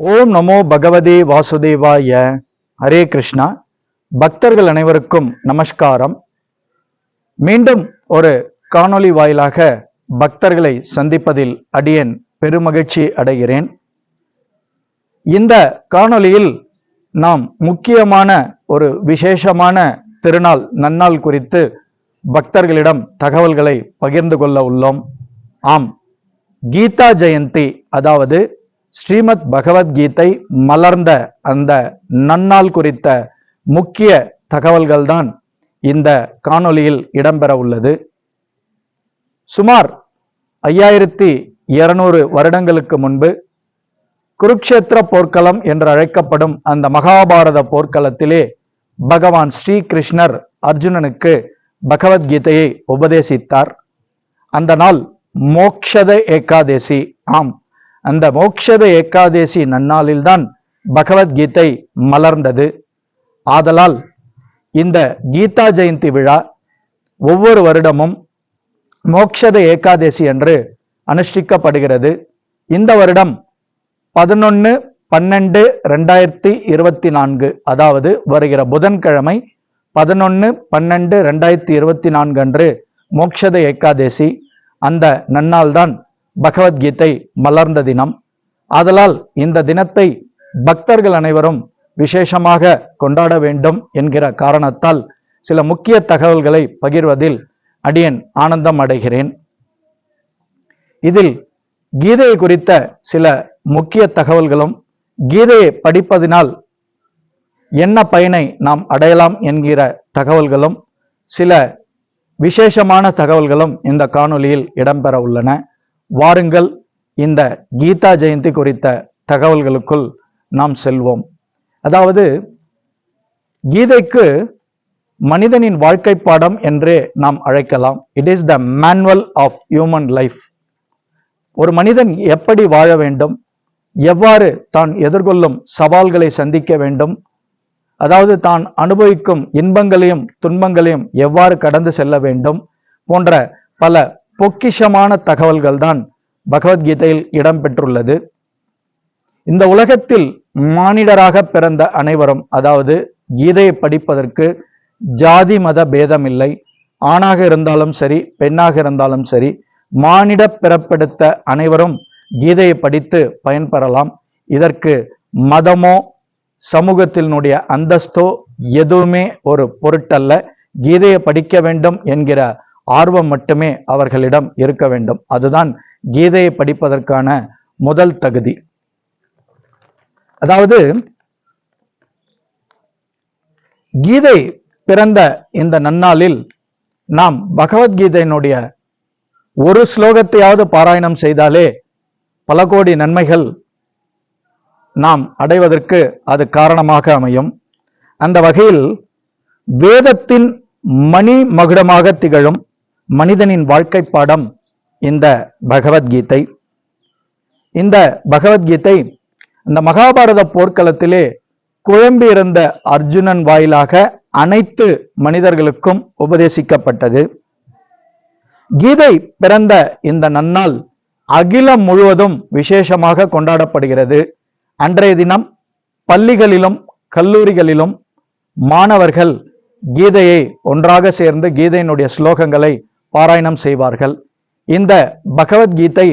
ஓம் நமோ பகவதே வாசுதேவாய. ஹரே கிருஷ்ணா. பக்தர்கள் அனைவருக்கும் நமஸ்காரம். மீண்டும் ஒரு காணொளி வாயிலாக பக்தர்களை சந்திப்பதில் அடியேன் பெருமகிழ்ச்சி அடைகிறேன். இந்த காணொளியில் நாம் முக்கியமான ஒரு விசேஷமான திருநாள் நன்னாள் குறித்து பக்தர்களிடம் தகவல்களை பகிர்ந்து கொள்ள உள்ளோம். ஆம், கீதா ஜெயந்தி, அதாவது ஸ்ரீமத் பகவத்கீதை மலர்ந்த அந்த நன்னாள் குறித்த முக்கிய தகவல்கள் தான் இந்த காணொளியில் இடம்பெற உள்ளது. சுமார் 5200 வருடங்களுக்கு முன்பு குருக்ஷேத்திர போர்க்களம் என்று அழைக்கப்படும் அந்த மகாபாரத போர்க்களத்திலே பகவான் ஸ்ரீ கிருஷ்ணர் அர்ஜுனனுக்கு பகவத்கீதையை உபதேசித்தார். அந்த நாள் மோக்ஷத ஏகாதேசி. ஆம், அந்த மோக்ஷத ஏகாதேசி நன்னாளில்தான் பகவத்கீதை மலர்ந்தது. ஆதலால் இந்த கீதா ஜெயந்தி விழா ஒவ்வொரு வருடமும் மோக்ஷத ஏகாதேசி என்று அனுஷ்டிக்கப்படுகிறது. இந்த வருடம் 11/12/2024, அதாவது வருகிற புதன்கிழமை 11/12/2024 அன்று மோக்ஷத ஏகாதேசி. அந்த நன்னாள்தான் பகவத்கீதை மலர்ந்த தினம். ஆதலால் இந்த தினத்தை பக்தர்கள் அனைவரும் விசேஷமாக கொண்டாட வேண்டும் என்கிற காரணத்தால் சில முக்கிய தகவல்களை பகிர்வதில் அடியேன் ஆனந்தம் அடைகிறேன். இதில் கீதையை குறித்த சில முக்கிய தகவல்களும், கீதையை படிப்பதினால் என்ன பயனை நாம் அடையலாம் என்கிற தகவல்களும், சில விசேஷமான தகவல்களும் இந்த காணொளியில் இடம்பெற உள்ளன. வாருங்கள், இந்த கீதா ஜெயந்தி குறித்த தகவல்களுக்குள் நாம் செல்வோம். அதாவது கீதைக்கு மனிதனின் வாழ்க்கை பாடம் என்றே நாம் அழைக்கலாம். It is the manual of human life. ஒரு மனிதன் எப்படி வாழ வேண்டும், எவ்வாறு தான் எதிர்கொள்ளும் சவால்களை சந்திக்க வேண்டும், அதாவது தான் அனுபவிக்கும் இன்பங்களையும் துன்பங்களையும் எவ்வாறு கடந்து செல்ல வேண்டும் போன்ற பல பொக்கிஷமான தகவல்கள் தான் பகவத்கீதையில் இடம்பெற்றுள்ளது. இந்த உலகத்தில் மானிடராக பிறந்த அனைவரும், அதாவது கீதையை படிப்பதற்கு ஜாதி மத பேதம் இல்லை. ஆணாக இருந்தாலும் சரி, பெண்ணாக இருந்தாலும் சரி, மானிட பிறப்பெடுத்த அனைவரும் கீதையை படித்து பயன்பெறலாம். இதற்கு மதமோ சமூகத்தினுடைய அந்தஸ்தோ எதுவுமே ஒரு பொருட்டல்ல. கீதையை படிக்க வேண்டும் என்கிற ஆர்வம் மட்டுமே அவர்களிடம் இருக்க வேண்டும். அதுதான் கீதையை படிப்பதற்கான முதல் தகுதி. அதாவது கீதை பிறந்த இந்த நன்னாளில் நாம் பகவத்கீதையினுடைய ஒரு ஸ்லோகத்தையாவது பாராயணம் செய்தாலே பல கோடி நன்மைகள் நாம் அடைவதற்கு அது காரணமாக அமையும். அந்த வகையில் வேதத்தின் மணி மகுடமாக திகழும் மனிதனின் வாழ்க்கை பாடம் இந்த பகவத்கீதை. இந்த பகவத்கீதை இந்த மகாபாரத போர்க்களத்திலே குழம்பியிருந்த அர்ஜுனன் வாயிலாக அனைத்து மனிதர்களுக்கும் உபதேசிக்கப்பட்டது. கீதை பிறந்த இந்த நன்னாள் அகிலம் முழுவதும் விசேஷமாக கொண்டாடப்படுகிறது. அன்றைய தினம் பள்ளிகளிலும் கல்லூரிகளிலும் மாணவர்கள் கீதையை ஒன்றாக சேர்ந்து கீதையினுடைய ஸ்லோகங்களை பாராயணம் செய்வார்கள். இந்த பகவத்கீதை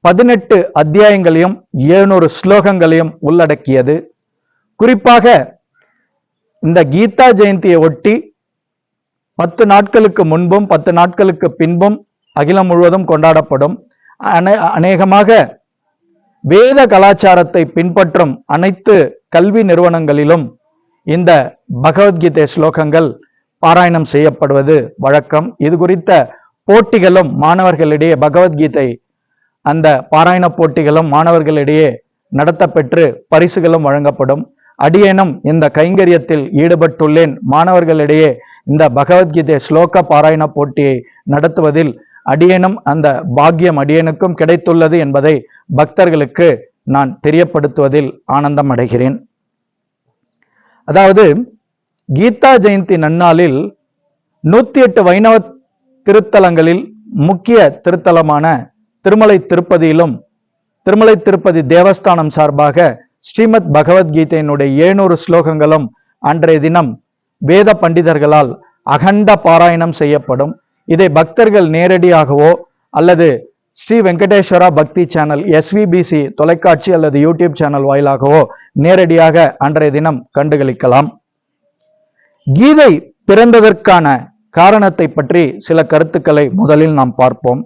18 அத்தியாயங்களையும் 700 ஸ்லோகங்களையும் உள்ளடக்கியது. குறிப்பாக இந்த கீதா ஜெயந்தியை ஒட்டி 10 நாட்களுக்கு முன்பும் 10 நாட்களுக்கு பின்பும் அகிலம் முழுவதும் கொண்டாடப்படும். அநேகமாக வேத கலாச்சாரத்தை பின்பற்றும் அனைத்து கல்வி நிறுவனங்களிலும் இந்த பகவத்கீதை ஸ்லோகங்கள் பாராயணம் செய்யப்படுவது வழக்கம். இது குறித்த போட்டிகளும் மாணவர்களிடையே, பகவத்கீதை அந்த பாராயண போட்டிகளும் மாணவர்களிடையே நடத்தப்பெற்று பரிசுகளும் வழங்கப்படும். அடியேனும் இந்த கைங்கரியத்தில் ஈடுபட்டுள்ளேன். மாணவர்களிடையே இந்த பகவத்கீதை ஸ்லோக பாராயண போட்டியை நடத்துவதில் அடியேனும் அந்த பாக்கியம் அடியேனுக்கும் கிடைத்துள்ளது என்பதை பக்தர்களுக்கு நான் தெரியப்படுத்துவதில் ஆனந்தம் அடைகிறேன். அதாவது கீதா ஜெயந்தி நன்னாளில் 108 வைணவ திருத்தலங்களில் முக்கிய திருத்தலமான திருமலை திருப்பதியிலும் திருமலை திருப்பதி தேவஸ்தானம் சார்பாக ஸ்ரீமத் பகவத்கீதையினுடைய 700 ஸ்லோகங்களும் அன்றைய தினம் வேத பண்டிதர்களால் அகண்ட பாராயணம் செய்யப்படும். இதை பக்தர்கள் நேரடியாகவோ அல்லது ஸ்ரீ வெங்கடேஸ்வரா பக்தி சேனல் SVBC தொலைக்காட்சி அல்லது யூடியூப் சேனல் வாயிலாகவோ நேரடியாக அன்றைய தினம் கண்டுகளிக்கலாம். கீதை பிறந்ததற்கான காரணத்தை பற்றி சில கருத்துக்களை முதலில் நாம் பார்ப்போம்.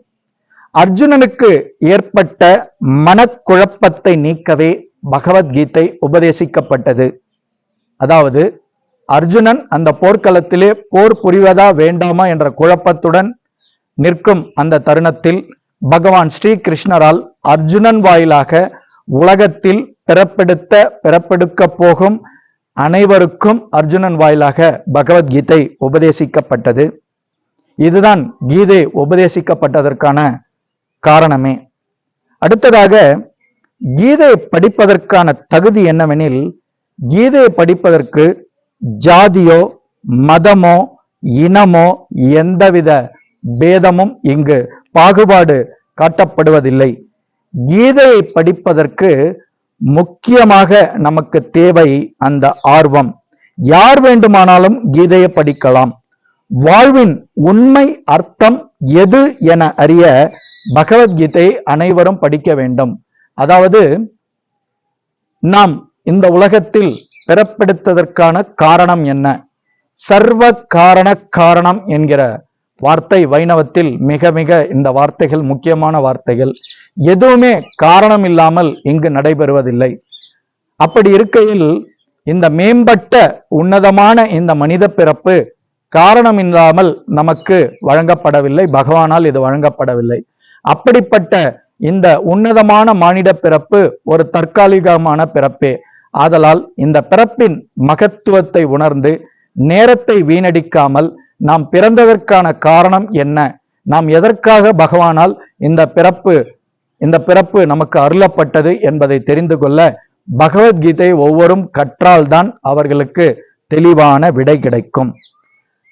அர்ஜுனனுக்கு ஏற்பட்ட மனக்குழப்பத்தை நீக்கவே பகவத்கீதை உபதேசிக்கப்பட்டது. அதாவது அர்ஜுனன் அந்த போர்க்களத்திலே போர் புரிவதா வேண்டாமா என்ற குழப்பத்துடன் நிற்கும் அந்த தருணத்தில் பகவான் ஸ்ரீ கிருஷ்ணரால் அர்ஜுனன் வாயிலாக உலகத்தில் பிறப்பெடுக்க போகும் அனைவருக்கும் அர்ஜுனன் வாயிலாக பகவத்கீதை உபதேசிக்கப்பட்டது. இதுதான் கீதை உபதேசிக்கப்பட்டதற்கான காரணமே. அடுத்ததாக கீதை படிப்பதற்கான தகுதி என்னவெனில், கீதையை படிப்பதற்கு ஜாதியோ மதமோ இனமோ எந்தவித பேதமும் இங்கு பாகுபாடு காட்டப்படுவதில்லை. கீதையை படிப்பதற்கு முக்கியமாக நமக்கு தேவை அந்த ஆர்வம். யார் வேண்டுமானாலும் கீதையை படிக்கலாம். வாழ்வின் உண்மை அர்த்தம் எது என அறிய பகவத்கீதை அனைவரும் படிக்க வேண்டும். அதாவது நாம் இந்த உலகத்தில் பிறப்பெடுத்ததற்கான காரணம் என்ன? சர்வ காரணம் என்கிற வார்த்தை வைணவத்தில் மிக மிக இந்த வார்த்தைகள் முக்கியமான வார்த்தைகள். எதுவுமே காரணம் இல்லாமல் இங்கு நடைபெறுவதில்லை. அப்படி இருக்கையில் இந்த மேம்பட்ட உன்னதமான இந்த மனித பிறப்பு காரணம் இல்லாமல் நமக்கு வழங்கப்படவில்லை. பகவானால் இது வழங்கப்படவில்லை. அப்படிப்பட்ட இந்த உன்னதமான மானிட பிறப்பு ஒரு தற்காலிகமான பிறப்பே. ஆதலால் இந்த பிறப்பின் மகத்துவத்தை உணர்ந்து நேரத்தை வீணடிக்காமல் நாம் பிறந்ததற்கான காரணம் என்ன, நாம் எதற்காக பகவானால் இந்த பிறப்பு நமக்கு அருளப்பட்டது என்பதை தெரிந்து கொள்ள பகவத்கீதை ஒவ்வொரும் கற்றால்தான் அவர்களுக்கு தெளிவான விடை கிடைக்கும்.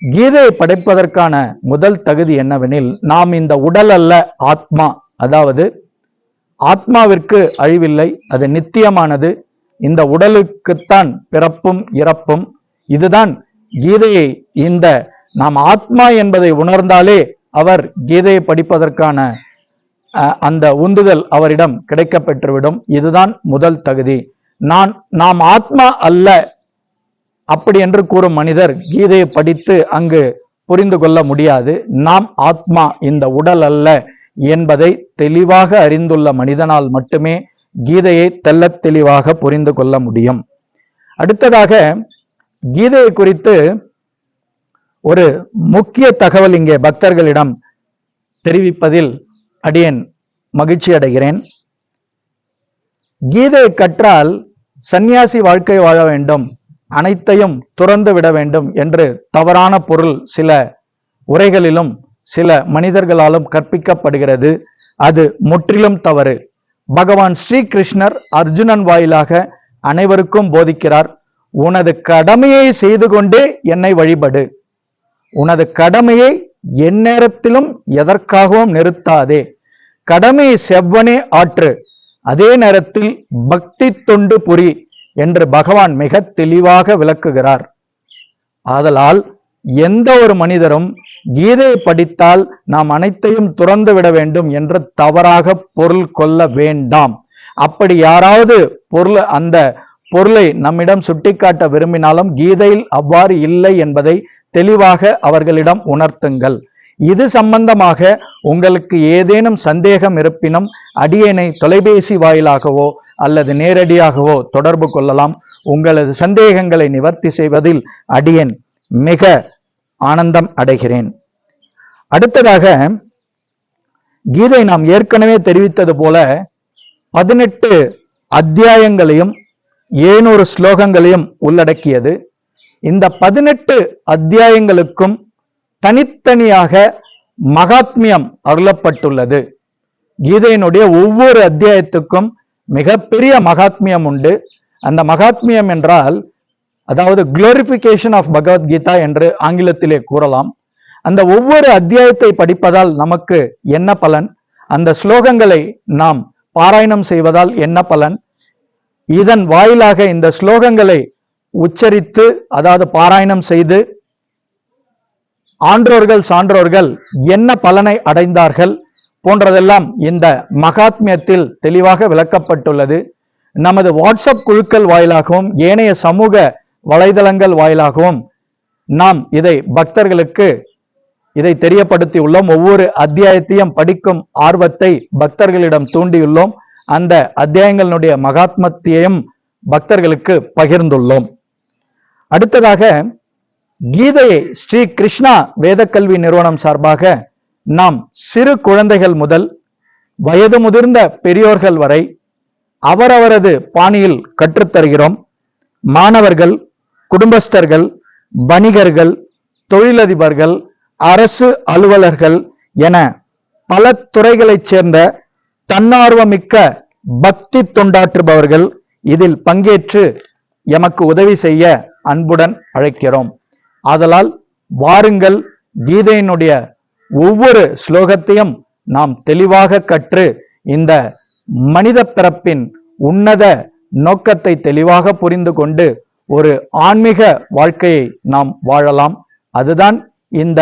கீதையை படைப்பதற்கான முதல் தகுதி என்னவெனில், நாம் இந்த உடல் அல்ல, ஆத்மா. அதாவது ஆத்மாவிற்கு அழிவில்லை, அது நித்தியமானது. இந்த உடலுக்குத்தான் பிறப்பும் இறப்பும். இதுதான் கீதையை நாம் ஆத்மா என்பதை உணர்ந்தாலே அவர் கீதையை படிப்பதற்கான அந்த உந்துதல் அவரிடம் கிடைக்க பெற்றுவிடும். இதுதான் முதல் தகுதி. நாம் ஆத்மா அல்ல அப்படி என்று கூறும் மனிதர் கீதையை படித்து அங்கு புரிந்து கொள்ள முடியாது. நாம் ஆத்மா, இந்த உடல் அல்ல என்பதை தெளிவாக அறிந்துள்ள மனிதனால் மட்டுமே கீதையை தெள்ளத் தெளிவாக புரிந்து கொள்ள முடியும். அடுத்ததாக கீதையை குறித்து ஒரு முக்கிய தகவல் இங்கே பக்தர்களிடம் தெரிவிப்பதில் அடியேன் மகிழ்ச்சி அடைகிறேன். கீதையை கற்றால் சந்நியாசி வாழ்க்கை வாழ வேண்டும், அனைத்தையும் துறந்து விட வேண்டும் என்று தவறான பொருள் சில உரைகளிலும் சில மனிதர்களாலும் கற்பிக்கப்படுகிறது. அது முற்றிலும் தவறு. பகவான் ஸ்ரீ கிருஷ்ணர் அர்ஜுனன் வாயிலாக அனைவருக்கும் போதிக்கிறார். உனது கடமையை செய்து கொண்டே என்னை வழிபடு. உனது கடமையை எந்நேரத்திலும் எதற்காகவும் நிறுத்தாதே. கடமையை செவ்வனே ஆற்று, அதே நேரத்தில் பக்தி தொண்டு புரி என்று பகவான் மிக தெளிவாக விளக்குகிறார். ஆதலால் எந்த ஒரு மனிதரும் கீதையை படித்தால் நாம் அனைத்தையும் துறந்து விட வேண்டும் என்று தவறாக பொருள் கொள்ள வேண்டாம். அப்படி யாராவது அந்த பொருளை நம்மிடம் சுட்டிக்காட்ட விரும்பினாலும் கீதையில் அவ்வாறு இல்லை என்பதை தெளிவாக அவர்களிடம் உணர்த்துங்கள். இது சம்பந்தமாக உங்களுக்கு ஏதேனும் சந்தேகம் இருப்பினும் அடியேனை தொலைபேசி வாயிலாகவோ அல்லது நேரடியாகவோ தொடர்பு கொள்ளலாம். உங்களது சந்தேகங்களை நிவர்த்தி செய்வதில் அடியேன் மிக ஆனந்தம் அடைகிறேன். அடுத்ததாக கீதை நாம் ஏற்கனவே தெரிவித்தது போல 18 அத்தியாயங்களையும் 700 ஸ்லோகங்களையும் உள்ளடக்கியது. இந்த 18 அத்தியாயங்களுக்கும் தனித்தனியாக மகாத்மியம் அருளப்பட்டுள்ளது. கீதையினுடைய ஒவ்வொரு அத்தியாயத்துக்கும் மிகப்பெரிய மகாத்மியம் உண்டு. அந்த மகாத்மியம் என்றால் அதாவது குளோரிபிகேஷன் ஆஃப் பகவத்கீதா என்று ஆங்கிலத்திலே கூறலாம். அந்த ஒவ்வொரு அத்தியாயத்தை படிப்பதால் நமக்கு என்ன பலன், அந்த ஸ்லோகங்களை நாம் பாராயணம் செய்வதால் என்ன பலன், இதன் வாயிலாக இந்த ஸ்லோகங்களை உச்சரித்து, அதாவது பாராயணம் செய்து ஆன்றோர்கள் சான்றோர்கள் என்ன பலனை அடைந்தார்கள் போன்றதெல்லாம் இந்த மகாத்மியத்தில் தெளிவாக விளக்கப்பட்டுள்ளது. நமது வாட்ஸ்அப் குழுக்கள் வாயிலாகவும் ஏனைய சமூக வலைதளங்கள் வாயிலாகவும் நாம் இதை பக்தர்களுக்கு இதை தெரியப்படுத்தி உள்ளோம். ஒவ்வொரு அத்தியாயத்தையும் படிக்கும் ஆர்வத்தை பக்தர்களிடம் தூண்டியுள்ளோம். அந்த அத்தியாயங்களுடைய மகாத்மத்தையும் பக்தர்களுக்கு பகிர்ந்துள்ளோம். அடுத்ததாக கீதையை ஸ்ரீ கிருஷ்ணா வேதக்கல்வி நிறுவனம் சார்பாக நாம் சிறு குழந்தைகள் முதல் வயது முதிர்ந்த பெரியோர்கள் வரை அவரவரது பாணியில் கற்றுத்தருகிறோம். மாணவர்கள், குடும்பஸ்தர்கள், வணிகர்கள், தொழிலதிபர்கள், அரசு அலுவலர்கள் என பல துறைகளைச் சேர்ந்த தன்னார்வமிக்க பக்தி தொண்டாற்றுபவர்கள் இதில் பங்கேற்று எமக்கு உதவி செய்ய அன்புடன் அழைக்கிறோம். ஆதலால் வாருங்கள், கீதையினுடைய ஒவ்வொரு ஸ்லோகத்தையும் நாம் தெளிவாக கற்று இந்த மனித பிறப்பின் உன்னத நோக்கத்தை தெளிவாக புரிந்து கொண்டு ஒரு ஆன்மீக வாழ்க்கையை நாம் வாழலாம். அதுதான் இந்த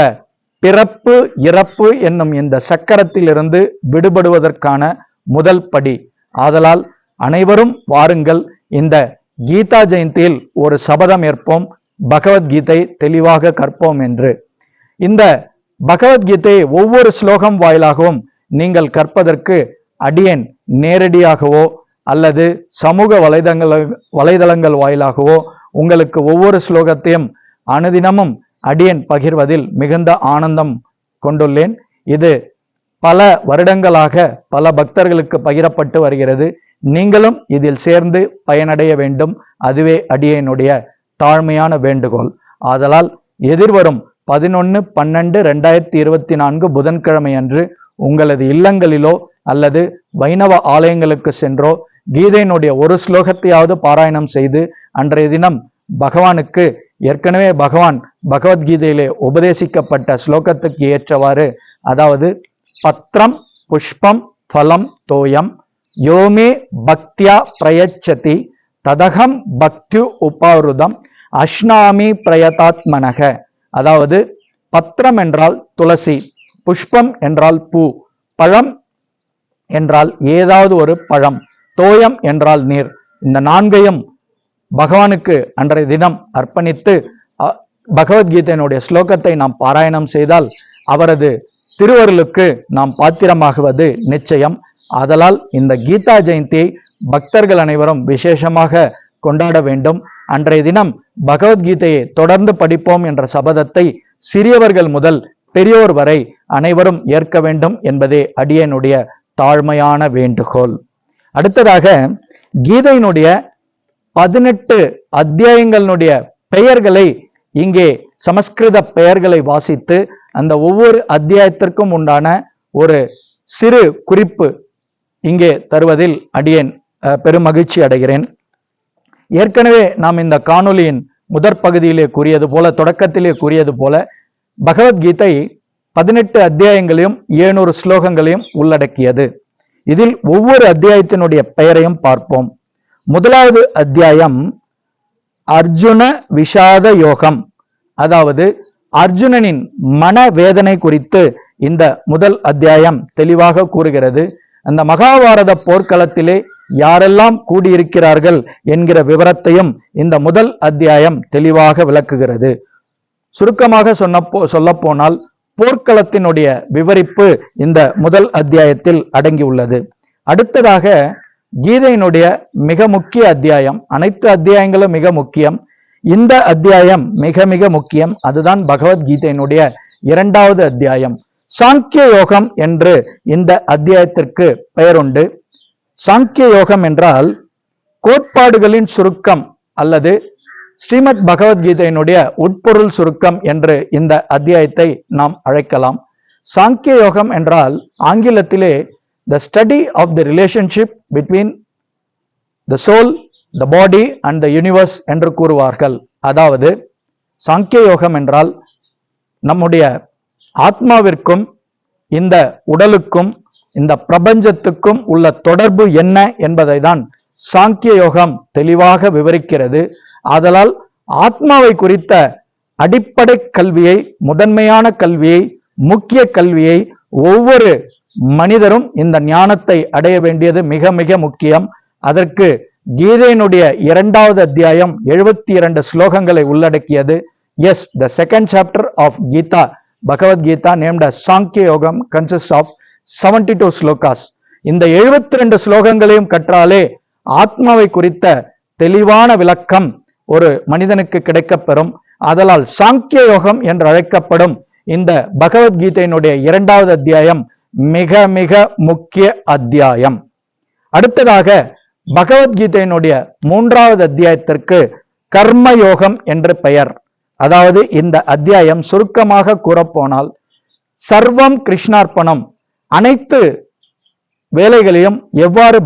பிறப்பு இறப்பு என்னும் இந்த சக்கரத்திலிருந்து விடுபடுவதற்கான முதல் படி. ஆதலால் அனைவரும் வாருங்கள், இந்த கீதா ஜெயந்தியில் ஒரு சபதம் ஏற்போம், பகவத்கீதை தெளிவாக கற்போம் என்று. இந்த பகவத்கீதையை ஒவ்வொரு ஸ்லோகம் வாயிலாகவும் நீங்கள் கற்பதற்கு அடியேன் நேரடியாகவோ அல்லது சமூக வலைதளங்கள் வாயிலாகவோ உங்களுக்கு ஒவ்வொரு ஸ்லோகத்தையும் அனுதினமும் அடியேன் பகிர்வதில் மிகுந்த ஆனந்தம் கொண்டுள்ளேன். இது பல வருடங்களாக பல பக்தர்களுக்கு பகிரப்பட்டு வருகிறது. நீங்களும் இதில் சேர்ந்து பயனடைய வேண்டும், அதுவே அடியேனுடைய தாழ்மையான வேண்டுகோள். ஆதலால் எதிர்வரும் 11/12/2024 புதன்கிழமை அன்று உங்களது இல்லங்களிலோ அல்லது வைணவ ஆலயங்களுக்கு சென்றோ கீதையினுடைய ஒரு ஸ்லோகத்தையாவது பாராயணம் செய்து அன்றைய தினம் பகவானுக்கு ஏற்கனவே பகவான் பகவத்கீதையிலே உபதேசிக்கப்பட்ட ஸ்லோகத்துக்கு ஏற்றவாறு, அதாவது பத்ரம் புஷ்பம் பலம் தோயம் யோமே பக்தியா பிரயச்சதி ததகம் பக்தி உபாருதம் அஷ்னாமி பிரயதாத்மனக. அதாவது பத்திரம் என்றால் துளசி, புஷ்பம் என்றால் பூ, பழம் என்றால் ஏதாவது ஒரு பழம், தோயம் என்றால் நீர். இந்த நான்கையும் பகவானுக்கு அன்றைய தினம் அர்ப்பணித்து பகவத்கீதையினுடைய ஸ்லோகத்தை நாம் பாராயணம் செய்தால் அவரது திருவருளுக்கு நாம் பாத்திரமாகுவது நிச்சயம். ஆதலால் இந்த கீதா ஜெயந்தியை பக்தர்கள் அனைவரும் விசேஷமாக கொண்டாட வேண்டும். அன்றைய தினம் பகவத்கீதையை தொடர்ந்து படிப்போம் என்ற சபதத்தை சிறியவர்கள் முதல் பெரியோர் வரை அனைவரும் ஏற்க வேண்டும் என்பதே அடியனுடைய தாழ்மையான வேண்டுகோள். அடுத்ததாக கீதையினுடைய 18 அத்தியாயங்களுடைய பெயர்களை இங்கே சமஸ்கிருத பெயர்களை வாசித்து அந்த ஒவ்வொரு அத்தியாயத்திற்கும் உண்டான ஒரு சிறு குறிப்பு இங்கே தருவதில் அடியேன் பெருமகிழ்ச்சி அடைகிறேன். ஏற்கனவே நாம் இந்த காணொலியின் முதற் பகுதியிலே கூறியது போல, தொடக்கத்திலே கூறியது போல, பகவத்கீதை 18 அத்தியாயங்களையும் 700 ஸ்லோகங்களையும் உள்ளடக்கியது. இதில் ஒவ்வொரு அத்தியாயத்தினுடைய பெயரையும் பார்ப்போம். முதலாவது அத்தியாயம் அர்ஜுன விஷாத யோகம், அதாவது அர்ஜுனனின் மனவேதனை குறித்து இந்த முதல் அத்தியாயம் தெளிவாக கூறுகிறது. அந்த மகாபாரத போர்க்களத்திலே யாரெல்லாம் கூடியிருக்கிறார்கள் என்கிற விவரத்தையும் இந்த முதல் அத்தியாயம் தெளிவாக விளக்குகிறது. சுருக்கமாக சொல்ல போனால் போர்க்களத்தினுடைய விவரிப்பு இந்த முதல் அத்தியாயத்தில் அடங்கியுள்ளது. அடுத்ததாக கீதையினுடைய மிக முக்கிய அத்தியாயம், அனைத்து அத்தியாயங்களும் மிக முக்கியம், இந்த அத்தியாயம் மிக மிக முக்கியம். அதுதான் பகவத்கீதையினுடைய 2வது அத்தியாயம். சாங்கிய யோகம் என்று இந்த அத்தியாயத்திற்கு பெயருண்டு. சாங்கிய யோகம் என்றால் கோட்பாடுகளின் சுருக்கம் அல்லது ஸ்ரீமத் பகவத்கீதையினுடைய உட்பொருள் சுருக்கம் என்று இந்த அத்தியாயத்தை நாம் அழைக்கலாம். சாங்கிய யோகம் என்றால் ஆங்கிலத்திலே the study of the relationship between the soul, the body and the universe என்று கூறுவார்கள். அதாவது சாங்கிய யோகம் என்றால் நம்முடைய ஆத்மாவிற்கும் இந்த உடலுக்கும் இந்த பிரபஞ்சத்துக்கும் உள்ள தொடர்பு என்ன என்பதை தான் சாங்கிய யோகம் தெளிவாக விவரிக்கிறது. ஆதலால் ஆத்மாவை குறித்த அடிப்படை கல்வியை, முதன்மையான கல்வியை, முக்கிய கல்வியை ஒவ்வொரு மனிதரும் இந்த ஞானத்தை அடைய வேண்டியது மிக மிக முக்கியம். அதற்கு கீதையினுடைய 2வது அத்தியாயம் 72 ஸ்லோகங்களை உள்ளடக்கியது. Yes, the second chapter of Gita, Bhagavad Gita, named as Sankhya Yogam, consists of 72 slokas. இந்த 72 ஸ்லோகங்களையும் கற்றாலே ஆத்மாவை குறித்த தெளிவான விளக்கம் ஒரு மனிதனுக்கு கிடைக்கப்பெறும். ஆதலால் சாங்கிய யோகம் என்று அழைக்கப்படும் இந்த பகவத்கீதையினுடைய 2வது அத்தியாயம் மிக மிக முக்கிய அத்தியாயம். அடுத்ததாக பகவத்கீதையினுடைய 3வது அத்தியாயத்திற்கு கர்மயோகம் என்று பெயர். அதாவது இந்த அத்தியாயம் சுருக்கமாக கூறப்போனால் சர்வம் கிருஷ்ணார்ப்பணம், அனைத்து வேலைகளையும் எவ்வாறு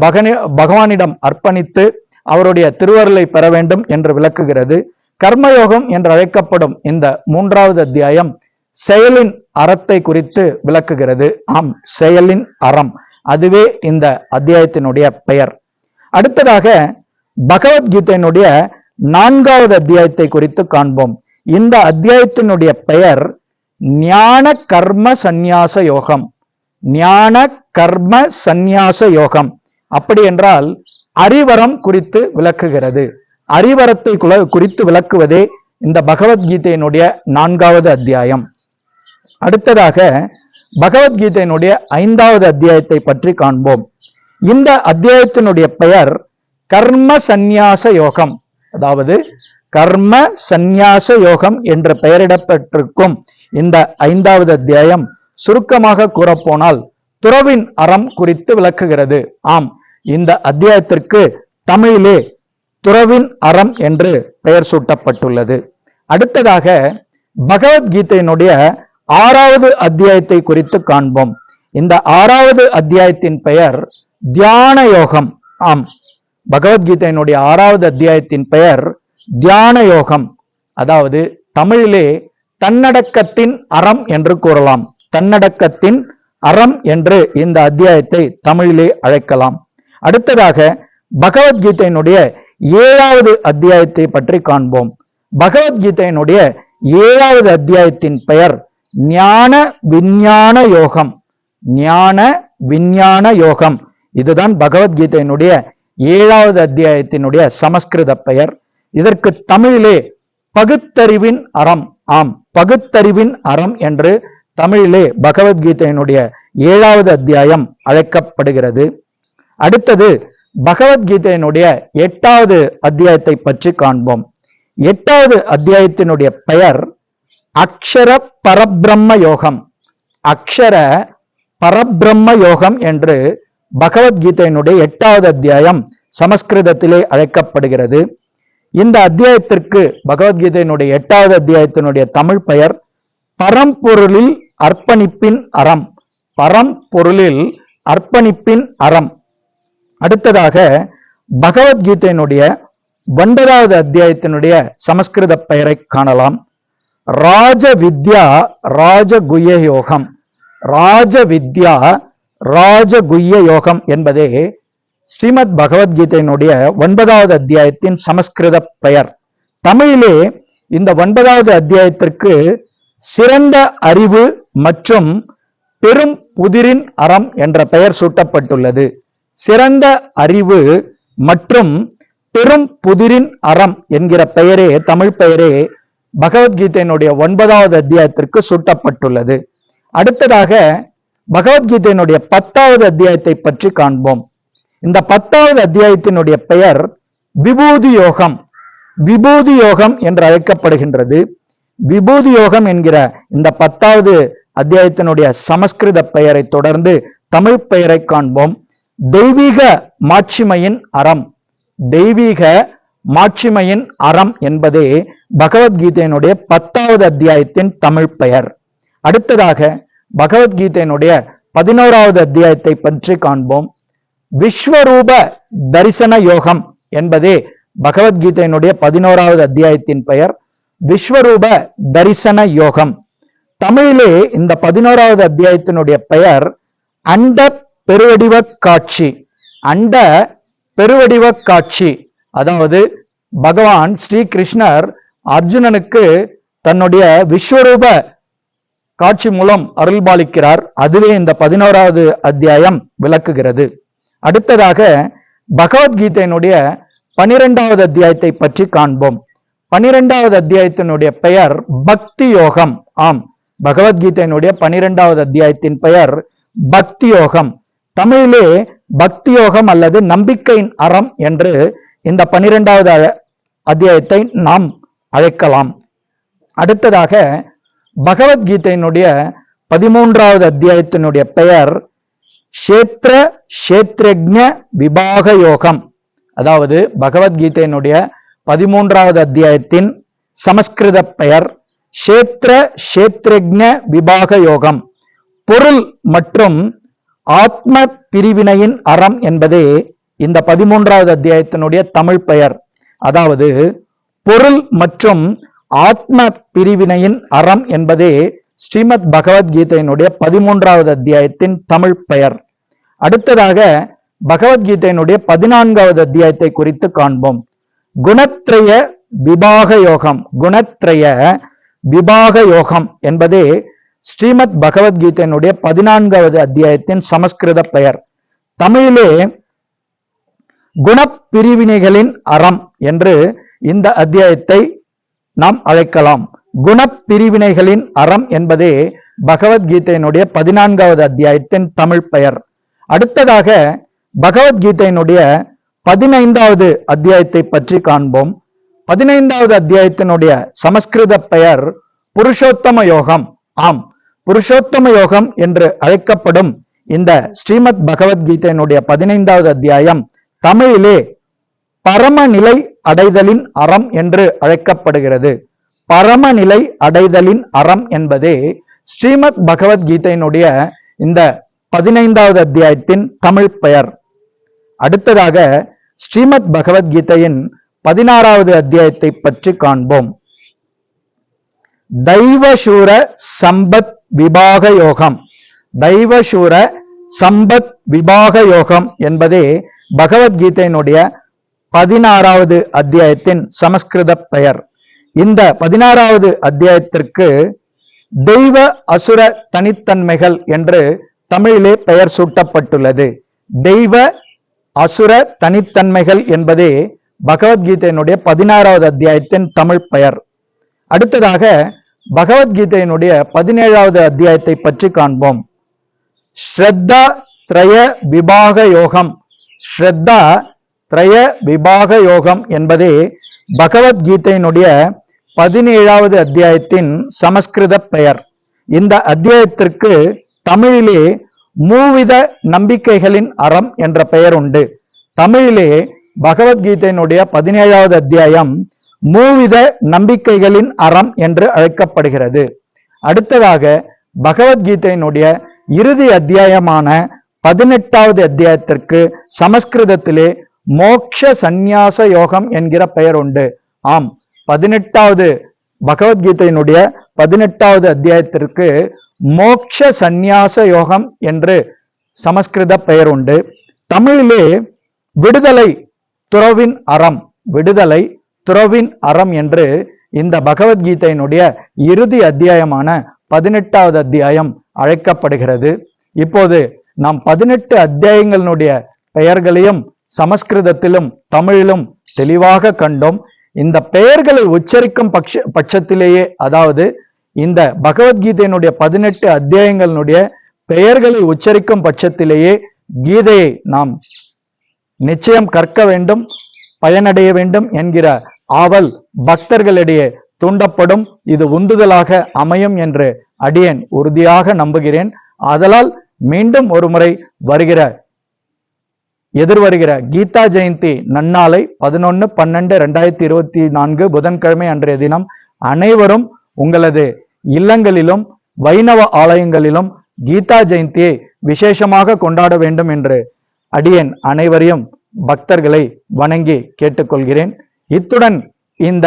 பகவானிடம் அர்ப்பணித்து அவருடைய திருவருளை பெற வேண்டும் என்று விளக்குகிறது. கர்மயோகம் என்று அழைக்கப்படும் இந்த 3வது அத்தியாயம் செயலின் அறத்தை குறித்து விளக்குகிறது. ஆம், செயலின் அறம், அதுவே இந்த அத்தியாயத்தினுடைய பெயர். அடுத்ததாக பகவத்கீதையினுடைய 4வது அத்தியாயத்தை குறித்து காண்போம். இந்த அத்தியாயத்தினுடைய பெயர் ஞான கர்ம சந்நியாச யோகம். ஞான கர்ம சந்நியாச யோகம் அப்படி என்றால் அறிவரம் குறித்து விளக்குகிறது. அறிவரத்தை குறித்து விளக்குவதே இந்த பகவத்கீதையினுடைய 4வது அத்தியாயம். அடுத்ததாக பகவத்கீதையினுடைய 5வது அத்தியாயத்தை பற்றி காண்போம். இந்த அத்தியாயத்தினுடைய பெயர் கர்ம சந்நியாச யோகம். அதாவது கர்ம சந்நியாச யோகம் என்று பெயரிடப்பட்டிருக்கும் இந்த 5வது அத்தியாயம் சுருக்கமாக கூறப்போனால் துறவின் அறம் குறித்து விளக்குகிறது. ஆம், இந்த அத்தியாயத்திற்கு தமிழிலே துறவின் அறம் என்று பெயர் சூட்டப்பட்டுள்ளது. அடுத்ததாக பகவத்கீதையினுடைய 6வது அத்தியாயத்தை குறித்து காண்போம். இந்த 6வது அத்தியாயத்தின் பெயர் தியான யோகம். ஆம், பகவத்கீதையினுடைய 6வது அத்தியாயத்தின் பெயர் தியான யோகம். அதாவது தமிழிலே தன்னடக்கத்தின் அறம் என்று கூறலாம். தன்னடக்கத்தின் அறம் என்று இந்த அத்தியாயத்தை தமிழிலே அழைக்கலாம். அடுத்ததாக பகவத்கீதையினுடைய 7வது அத்தியாயத்தை பற்றி காண்போம். பகவத்கீதையினுடைய 7வது அத்தியாயத்தின் பெயர் ஞான விஞ்ஞான யோகம். ஞான விஞ்ஞான யோகம், இதுதான் பகவத்கீதையினுடைய 7வது அத்தியாயத்தினுடைய சமஸ்கிருத பெயர். இதற்கு தமிழிலே பகுத்தறிவின் அறம். ஆம், பகுத்தறிவின் அறம் என்று தமிழிலே பகவத்கீதையினுடைய 7வது அத்தியாயம் அழைக்கப்படுகிறது. அடுத்தது பகவத்கீதையினுடைய 8வது அத்தியாயத்தை பற்றி காண்போம். 8வது அத்தியாயத்தினுடைய பெயர் அக்ஷர பரபிரம்ம யோகம். அக்ஷர பரபிரம்ம யோகம் என்று பகவத்கீதையினுடைய 8வது அத்தியாயம் சமஸ்கிருதத்திலே அழைக்கப்படுகிறது. இந்த அத்தியாயத்திற்கு பகவத்கீதையினுடைய 8வது அத்தியாயத்தினுடைய தமிழ் பெயர் பரம்பொருளில் அர்ப்பணிப்பின் அறம். பரம்பொருளில் அர்ப்பணிப்பின் அறம். அடுத்ததாக பகவத்கீதையினுடைய 9வது அத்தியாயத்தினுடைய சமஸ்கிருத பெயரை காணலாம். ராஜ வித்யா ராஜகுய யோகம். ராஜ வித்யா ராஜகுய யோகம் என்பதே ஸ்ரீமத் பகவத்கீதையினுடைய 9வது அத்தியாயத்தின் சமஸ்கிருத பெயர். தமிழிலே இந்த 9வது அத்தியாயத்திற்கு சிறந்த அறிவு மற்றும் பெரும் புதிரின் அறம் என்ற பெயர் சூட்டப்பட்டுள்ளது. சிறந்த அறிவு மற்றும் பெரும் புதிரின் அறம் என்கிற பெயரே, தமிழ் பெயரே பகவத்கீதையினுடைய 9வது அத்தியாயத்திற்கு சூட்டப்பட்டுள்ளது. அடுத்ததாக பகவத்கீதையினுடைய 10வது அத்தியாயத்தை பற்றி காண்போம். இந்த 10வது அத்தியாயத்தினுடைய பெயர் விபூதி யோகம். விபூதி யோகம் என்று அழைக்கப்படுகின்றது. விபூதி யோகம் என்கிற இந்த 10வது அத்தியாயத்தினுடைய சமஸ்கிருத பெயரை தொடர்ந்து தமிழ் பெயரை காண்போம். தெய்வீக மாட்சிமையின் அறம். தெய்வீக மாட்சிமையின் அறம் என்பதே பகவத்கீதையினுடைய 10வது அத்தியாயத்தின் தமிழ் பெயர். அடுத்ததாக பகவத்கீதையினுடைய 11வது அத்தியாயத்தை பற்றி காண்போம். விஸ்வரூப தரிசன யோகம் என்பதே பகவத்கீதையினுடைய 11வது அத்தியாயத்தின் பெயர். விஸ்வரூப தரிசன யோகம். தமிழிலே இந்த 11வது அத்தியாயத்தினுடைய பெயர் அண்ட பெருவடிவ காட்சி. அண்ட பெருவடிவ காட்சி, அதாவது பகவான் ஸ்ரீ கிருஷ்ணர் அர்ஜுனனுக்கு தன்னுடைய விஸ்வரூப காட்சி மூலம் அருள்பாலிக்கிறார். அதுவே இந்த 11வது அத்தியாயம் விளக்குகிறது. அடுத்ததாக பகவத்கீதையினுடைய 12வது அத்தியாயத்தை பற்றி காண்போம். 12வது அத்தியாயத்தினுடைய பெயர் பக்தி யோகம். ஆம், பகவத்கீதையினுடைய 12வது அத்தியாயத்தின் பெயர் பக்தி யோகம். தமிழிலே பக்தி யோகம் அல்லது நம்பிக்கையின் அறம் என்று இந்த 12வது அத்தியாயத்தை நாம் அழைக்கலாம். அடுத்ததாக பகவத்கீதையினுடைய 13வது அத்தியாயத்தினுடைய பெயர் க்ஷேத்ர க்ஷேத்ரஜ்ஞ விபாக யோகம். அதாவது பகவத்கீதையினுடைய 13வது அத்தியாயத்தின் சமஸ்கிருத பெயர் க்ஷேத்ர க்ஷேத்ரஜ்ஞ விபாக யோகம். பொருள் மற்றும் ஆத்ம பிரிவினையின் அறம் என்பதே இந்த 13வது அத்தியாயத்தினுடைய தமிழ் பெயர். அதாவது பொருள் மற்றும் ஆத்ம பிரிவினையின் அறம் என்பதே ஸ்ரீமத் பகவத்கீதையினுடைய 13வது அத்தியாயத்தின் தமிழ் பெயர். அடுத்ததாக பகவத்கீதையினுடைய 14வது அத்தியாயத்தை குறித்து காண்போம். குணத்ரய விபாக யோகம். குணத்ரய விபாக யோகம் என்பதே ஸ்ரீமத் பகவத்கீதையினுடைய 14வது அத்தியாயத்தின் சமஸ்கிருத பெயர். தமிழிலே குணப்பிரிவினைகளின் அறம் என்று இந்த அத்தியாயத்தை நாம் அழைக்கலாம். குணப்பிரிவினைகளின் அறம் என்பதே பகவத்கீதையினுடைய 14வது அத்தியாயத்தின் தமிழ் பெயர். அடுத்ததாக பகவத்கீதையினுடைய 15வது அத்தியாயத்தை பற்றி காண்போம். 15வது அத்தியாயத்தினுடைய சமஸ்கிருத பெயர் புருஷோத்தம யோகம். ஆம், புருஷோத்தம யோகம் என்று அழைக்கப்படும் இந்த ஸ்ரீமத் பகவத்கீதையினுடைய 15வது அத்தியாயம் தமிழிலே பரமநிலை அடைதலின் அறம் என்று அழைக்கப்படுகிறது. பரமநிலை அடைதலின் அறம் என்பதே ஸ்ரீமத் பகவத்கீதையினுடைய இந்த 15வது அத்தியாயத்தின் தமிழ் பெயர். அடுத்ததாக ஸ்ரீமத் பகவத்கீதையின் 16வது அத்தியாயத்தை பற்றி காண்போம். தெய்வசூர சம்பத் விபாக யோகம். தெய்வசூர சம்பத் விபாக யோகம் என்பதே பகவத்கீதையினுடைய 16வது அத்தியாயத்தின் சமஸ்கிருத பெயர். இந்த 16வது அத்தியாயத்திற்கு தெய்வ அசுர தனித்தன்மைகள் என்று தமிழிலே பெயர் சூட்டப்பட்டுள்ளது. தெய்வ அசுர தனித்தன்மைகள் என்பதே பகவத்கீதையினுடைய 16வது அத்தியாயத்தின் தமிழ் பெயர். அடுத்ததாக பகவத்கீதையினுடைய 17வது அத்தியாயத்தை பற்றி காண்போம். ஸ்ரத்தா த்ரய விபாக யோகம். ஸ்ரத்தா த்ரய விபாக யோகம் என்பதே பகவத்கீதையினுடைய 17வது அத்தியாயத்தின் சமஸ்கிருத பெயர். இந்த அத்தியாயத்திற்கு தமிழிலே மூவித நம்பிக்கைகளின் அறம் என்ற பெயர் உண்டு. தமிழிலே பகவத்கீதையினுடைய 17வது அத்தியாயம் மூவித நம்பிக்கைகளின் அறம் என்று அழைக்கப்படுகிறது. அடுத்ததாக பகவத்கீதையினுடைய இறுதி அத்தியாயமான 18வது அத்தியாயத்திற்கு சமஸ்கிருதத்திலே மோக்ஷ சந்நியாச யோகம் என்கிற பெயர் உண்டு. ஆம், 18வது பகவத்கீதையினுடைய 18வது அத்தியாயத்திற்கு மோக்ஷ சந்நியாச யோகம் என்று சமஸ்கிருத பெயர் உண்டு. தமிழிலே விடுதலை துறவின் அறம், விடுதலை துறவின் அறம் என்று இந்த பகவத்கீதையினுடைய இறுதி அத்தியாயமான 18வது அத்தியாயம் அழைக்கப்படுகிறது. இப்போது நாம் 18 அத்தியாயங்களினுடைய பெயர்களையும் சமஸ்கிருதத்திலும் தமிழிலும் தெளிவாக கண்டோம். இந்த பெயர்களை உச்சரிக்கும் பட்சத்திலேயே, அதாவது இந்த பகவத்கீதையினுடைய 18 அத்தியாயங்களினுடைய பெயர்களை உச்சரிக்கும் பட்சத்திலேயே கீதையை நாம் நிச்சயம் கற்க வேண்டும், பயனடைய வேண்டும் என்கிற ஆவல் பக்தர்களிடையே தூண்டப்படும். இது உந்துதலாக அமையும் என்று அடியேன் உறுதியாக நம்புகிறேன். ஆதலால் மீண்டும் ஒரு முறை எதிர்வருகிற கீதா ஜெயந்தி நன்னாளை 11/12/2024 புதன்கிழமை அன்றைய தினம் அனைவரும் உங்களது இல்லங்களிலும் வைணவ ஆலயங்களிலும் கீதா ஜெயந்தியை விசேஷமாக கொண்டாட வேண்டும் என்று அடியேன் அனைவரையும் பக்தர்களை வணங்கி கேட்டுக்கொள்கிறேன். இத்துடன் இந்த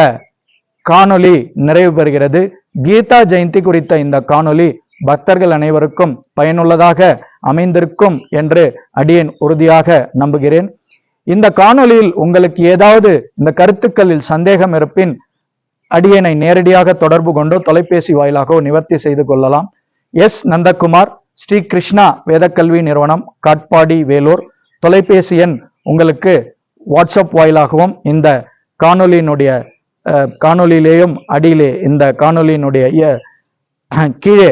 காணொளி நிறைவு பெறுகிறது. கீதா ஜெயந்தி குறித்த இந்த காணொளி பக்தர்கள் அனைவருக்கும் பயனுள்ளதாக அமைந்திருக்கும் என்று அடியேன் உறுதியாக நம்புகிறேன். இந்த காணொளியில் உங்களுக்கு ஏதாவது இந்த கருத்துக்களில் சந்தேகம் இருப்பின் அடியேனை நேரடியாக தொடர்பு கொண்டோ தொலைபேசி வாயிலாகவோ நிவர்த்தி செய்து கொள்ளலாம். எஸ் நந்தகுமார், ஸ்ரீ கிருஷ்ணா வேதக்கல்வி நிறுவனம், காட்பாடி, வேலூர். தொலைபேசி எண் உங்களுக்கு வாட்ஸ்அப் வாயிலாகவும் இந்த காணொளியிலேயும் அடியிலே இந்த காணொளியினுடைய கீழே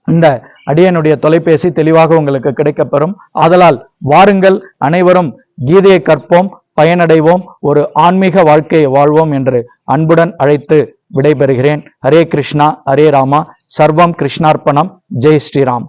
இந்த அடியனுடைய தொலைபேசி தெளிவாக உங்களுக்கு கிடைக்கப்பெறும். ஆதலால் வாருங்கள், அனைவரும் கீதையை கற்போம், பயனடைவோம், ஒரு ஆன்மீக வாழ்க்கையை வாழ்வோம் என்று அன்புடன் அழைத்து விடைபெறுகிறேன். ஹரே கிருஷ்ணா, ஹரே ராமா, சர்வம் கிருஷ்ணார்ப்பணம். ஜெய் ஸ்ரீராம்.